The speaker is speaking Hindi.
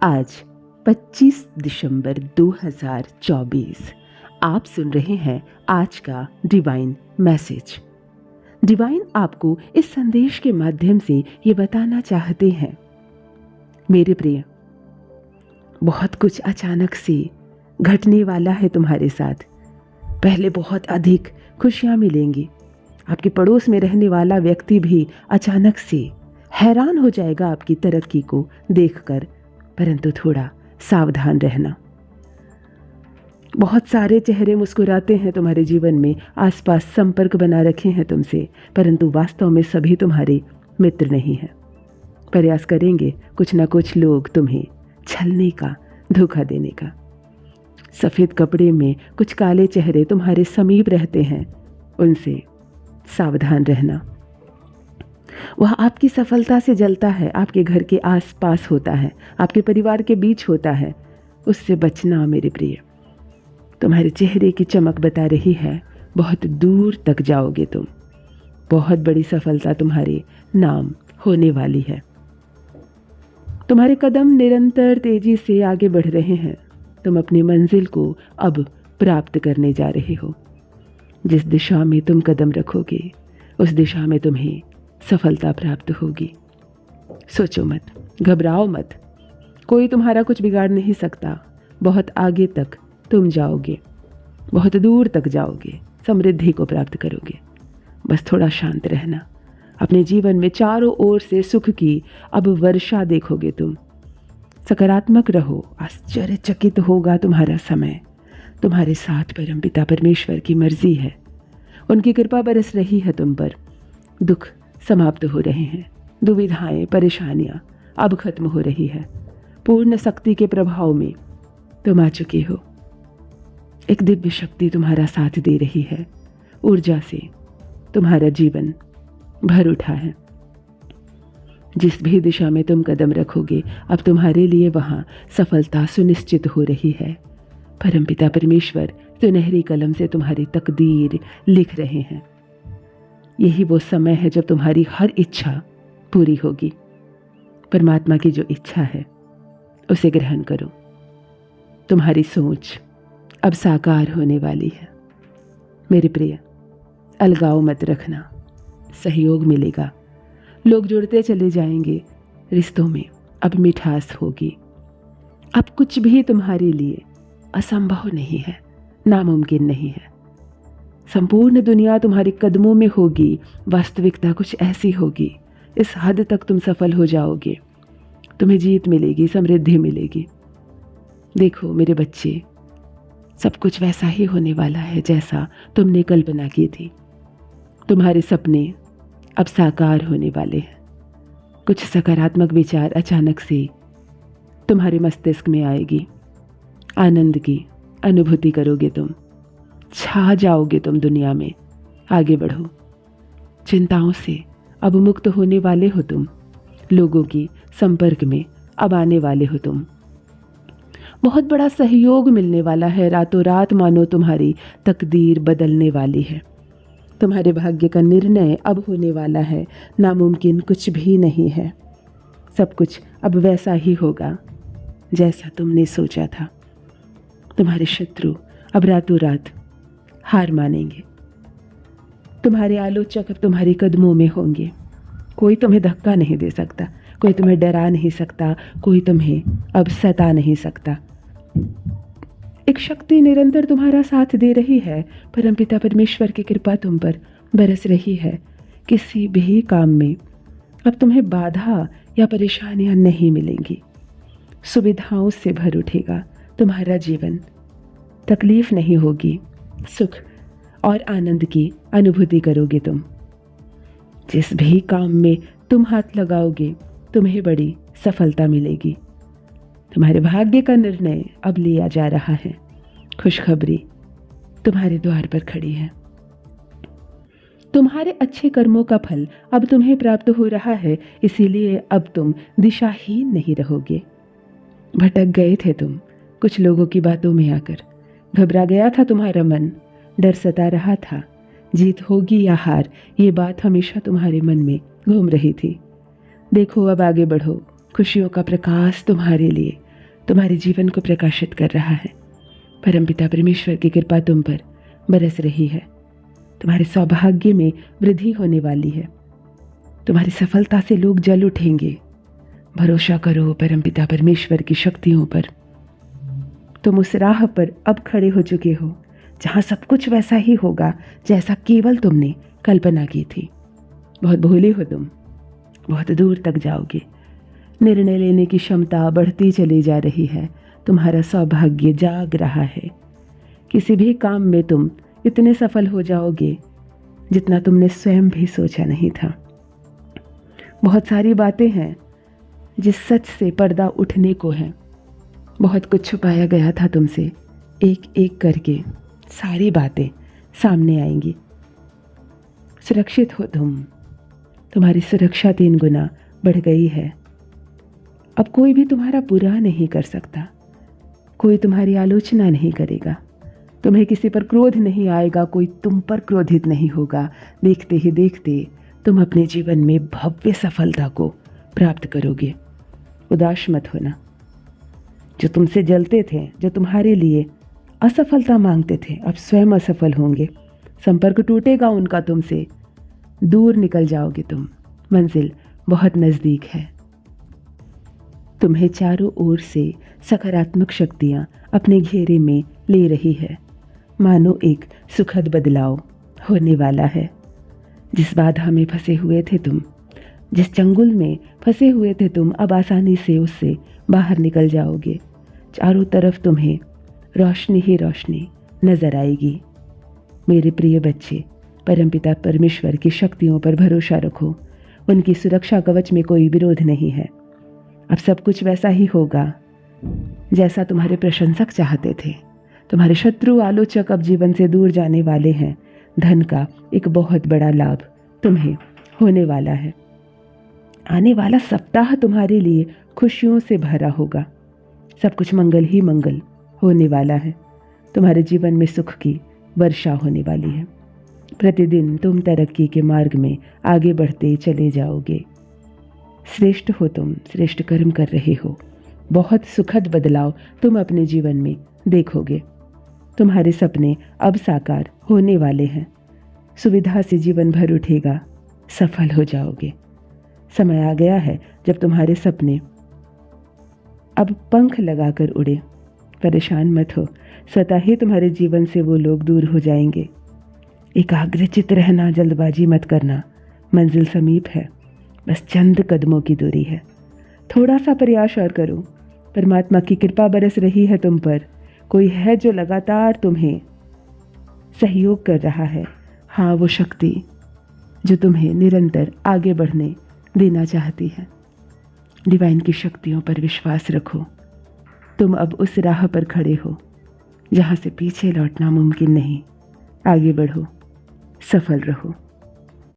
आज 25 दिसंबर 2024 आप सुन रहे हैं आज का डिवाइन मैसेज। डिवाइन आपको इस संदेश के माध्यम से ये बताना चाहते हैं, मेरे प्रिय, बहुत कुछ अचानक से घटने वाला है तुम्हारे साथ। पहले बहुत अधिक खुशियां मिलेंगी। आपके पड़ोस में रहने वाला व्यक्ति भी अचानक से हैरान हो जाएगा आपकी तरक्की को देखकर, परंतु थोड़ा सावधान रहना। बहुत सारे चेहरे मुस्कुराते हैं तुम्हारे जीवन में, आसपास संपर्क बना रखे हैं तुमसे, परंतु वास्तव में सभी तुम्हारे मित्र नहीं हैं। प्रयास करेंगे कुछ ना कुछ लोग तुम्हें छलने का, धोखा देने का। सफ़ेद कपड़े में कुछ काले चेहरे तुम्हारे समीप रहते हैं, उनसे सावधान रहना। वह आपकी सफलता से जलता है, आपके घर के आसपास होता है, आपके परिवार के बीच होता है, उससे बचना मेरे प्रिय। तुम्हारे चेहरे की चमक बता रही है बहुत दूर तक जाओगे तुम। बहुत बड़ी सफलता तुम्हारे नाम होने वाली है। तुम्हारे कदम निरंतर तेजी से आगे बढ़ रहे हैं। तुम अपनी मंजिल को अब प्राप्त करने जा रहे हो। जिस दिशा में तुम कदम रखोगे उस दिशा में तुम्हें सफलता प्राप्त होगी। सोचो मत, घबराओ मत, कोई तुम्हारा कुछ बिगाड़ नहीं सकता। बहुत आगे तक तुम जाओगे, बहुत दूर तक जाओगे, समृद्धि को प्राप्त करोगे। बस थोड़ा शांत रहना। अपने जीवन में चारों ओर से सुख की अब वर्षा देखोगे तुम। सकारात्मक रहो, आश्चर्यचकित होगा तुम्हारा समय। तुम्हारे साथ परमपिता परमेश्वर की मर्जी है, उनकी कृपा बरस रही है तुम पर। दुख समाप्त हो रहे हैं, दुविधाएं, परेशानियां अब खत्म हो रही है। पूर्ण शक्ति के प्रभाव में तुम आ चुके हो। एक दिव्य शक्ति तुम्हारा साथ दे रही है। ऊर्जा से तुम्हारा जीवन भर उठा है। जिस भी दिशा में तुम कदम रखोगे अब तुम्हारे लिए वहां सफलता सुनिश्चित हो रही है। परमपिता परमेश्वर सुनहरी कलम से तुम्हारी तकदीर लिख रहे हैं। यही वो समय है जब तुम्हारी हर इच्छा पूरी होगी। परमात्मा की जो इच्छा है उसे ग्रहण करो। तुम्हारी सोच अब साकार होने वाली है। मेरे प्रिय, अलगाव मत रखना, सहयोग मिलेगा। लोग जुड़ते चले जाएंगे, रिश्तों में अब मिठास होगी। अब कुछ भी तुम्हारे लिए असंभव नहीं है, नामुमकिन नहीं है। संपूर्ण दुनिया तुम्हारे कदमों में होगी। वास्तविकता कुछ ऐसी होगी, इस हद तक तुम सफल हो जाओगे। तुम्हें जीत मिलेगी, समृद्धि मिलेगी। देखो मेरे बच्चे, सब कुछ वैसा ही होने वाला है जैसा तुमने कल्पना की थी। तुम्हारे सपने अब साकार होने वाले हैं। कुछ सकारात्मक विचार अचानक से तुम्हारे मस्तिष्क में आएगी। आनंद की अनुभूति करोगे तुम। छा जाओगे तुम दुनिया में। आगे बढ़ो। चिंताओं से अब मुक्त होने वाले हो तुम। लोगों की संपर्क में अब आने वाले हो तुम। बहुत बड़ा सहयोग मिलने वाला है। रातों रात मानो तुम्हारी तकदीर बदलने वाली है। तुम्हारे भाग्य का निर्णय अब होने वाला है। नामुमकिन कुछ भी नहीं है। सब कुछ अब वैसा ही होगा जैसा तुमने सोचा था। तुम्हारे शत्रु अब रातों रात हार मानेंगे। तुम्हारे आलोचक अब तुम्हारे कदमों में होंगे। कोई तुम्हें धक्का नहीं दे सकता, कोई तुम्हें डरा नहीं सकता, कोई तुम्हें अब सता नहीं सकता। एक शक्ति निरंतर तुम्हारा साथ दे रही है। परमपिता परमेश्वर की कृपा तुम पर बरस रही है। किसी भी काम में अब तुम्हें बाधा या परेशानियां नहीं मिलेंगी। सुविधाओं से भर उठेगा तुम्हारा जीवन। तकलीफ नहीं होगी, सुख और आनंद की अनुभूति करोगे तुम। जिस भी काम में तुम हाथ लगाओगे तुम्हें बड़ी सफलता मिलेगी। तुम्हारे भाग्य का निर्णय अब लिया जा रहा है। खुशखबरी तुम्हारे द्वार पर खड़ी है। तुम्हारे अच्छे कर्मों का फल अब तुम्हें प्राप्त हो रहा है, इसीलिए अब तुम दिशाहीन नहीं रहोगे। भटक गए थे तुम कुछ लोगों की बातों में आकर। घबरा गया था तुम्हारा मन, डर सता रहा था। जीत होगी या हार, ये बात हमेशा तुम्हारे मन में घूम रही थी। देखो अब आगे बढ़ो। खुशियों का प्रकाश तुम्हारे लिए तुम्हारे जीवन को प्रकाशित कर रहा है। परमपिता परमेश्वर की कृपा तुम पर बरस रही है। तुम्हारे सौभाग्य में वृद्धि होने वाली है। तुम्हारी सफलता से लोग जल उठेंगे। भरोसा करो परमपिता परमेश्वर की शक्तियों पर। तुम उस राह पर अब खड़े हो चुके हो जहाँ सब कुछ वैसा ही होगा जैसा केवल तुमने कल्पना की थी। बहुत भोले हो तुम, बहुत दूर तक जाओगे। निर्णय लेने की क्षमता बढ़ती चली जा रही है। तुम्हारा सौभाग्य जाग रहा है। किसी भी काम में तुम इतने सफल हो जाओगे जितना तुमने स्वयं भी सोचा नहीं था। बहुत सारी बातें हैं जिस सच से पर्दा उठने को है। बहुत कुछ छुपाया गया था तुमसे। एक एक करके सारी बातें सामने आएंगी। सुरक्षित हो तुम। तुम्हारी सुरक्षा 3 गुना बढ़ गई है। अब कोई भी तुम्हारा बुरा नहीं कर सकता। कोई तुम्हारी आलोचना नहीं करेगा। तुम्हें किसी पर क्रोध नहीं आएगा। कोई तुम पर क्रोधित नहीं होगा। देखते ही देखते तुम अपने जीवन में भव्य सफलता को प्राप्त करोगे। उदास मत होना। जो तुमसे जलते थे, जो तुम्हारे लिए असफलता मांगते थे, अब स्वयं असफल होंगे। संपर्क टूटेगा उनका तुमसे। दूर निकल जाओगे तुम। मंजिल बहुत नज़दीक है। तुम्हें चारों ओर से सकारात्मक शक्तियाँ अपने घेरे में ले रही है। मानो एक सुखद बदलाव होने वाला है। जिस बाधा में फंसे हुए थे तुम, जिस चंगुल में फंसे हुए थे तुम, अब आसानी से उससे बाहर निकल जाओगे। चारों तरफ तुम्हें रोशनी ही रोशनी नजर आएगी। मेरे प्रिय बच्चे, परमपिता परमेश्वर की शक्तियों पर भरोसा रखो। उनकी सुरक्षा कवच में कोई विरोध नहीं है। अब सब कुछ वैसा ही होगा जैसा तुम्हारे प्रशंसक चाहते थे। तुम्हारे शत्रु आलोचक अब जीवन से दूर जाने वाले हैं। धन का एक बहुत बड़ा लाभ तुम्हें होने वाला है। आने वाला सप्ताह तुम्हारे लिए खुशियों से भरा होगा। सब कुछ मंगल ही मंगल होने वाला है। तुम्हारे जीवन में सुख की वर्षा होने वाली है। प्रतिदिन तुम तरक्की के मार्ग में आगे बढ़ते चले जाओगे। श्रेष्ठ हो तुम, श्रेष्ठ कर्म कर रहे हो। बहुत सुखद बदलाव तुम अपने जीवन में देखोगे। तुम्हारे सपने अब साकार होने वाले हैं। सुविधा से जीवन भर उठेगा। सफल हो जाओगे। समय आ गया है जब तुम्हारे सपने अब पंख लगाकर उड़े। परेशान मत हो। स्वतः ही तुम्हारे जीवन से वो लोग दूर हो जाएंगे। एकाग्रचित रहना, जल्दबाजी मत करना। मंजिल समीप है। बस चंद कदमों की दूरी है। थोड़ा सा प्रयास और करो। परमात्मा की कृपा बरस रही है तुम पर। कोई है जो लगातार तुम्हें सहयोग कर रहा है। हाँ, वो शक्ति जो तुम्हें निरंतर आगे बढ़ने देना चाहती है। डिवाइन की शक्तियों पर विश्वास रखो। तुम अब उस राह पर खड़े हो जहाँ से पीछे लौटना मुमकिन नहीं। आगे बढ़ो, सफल रहो।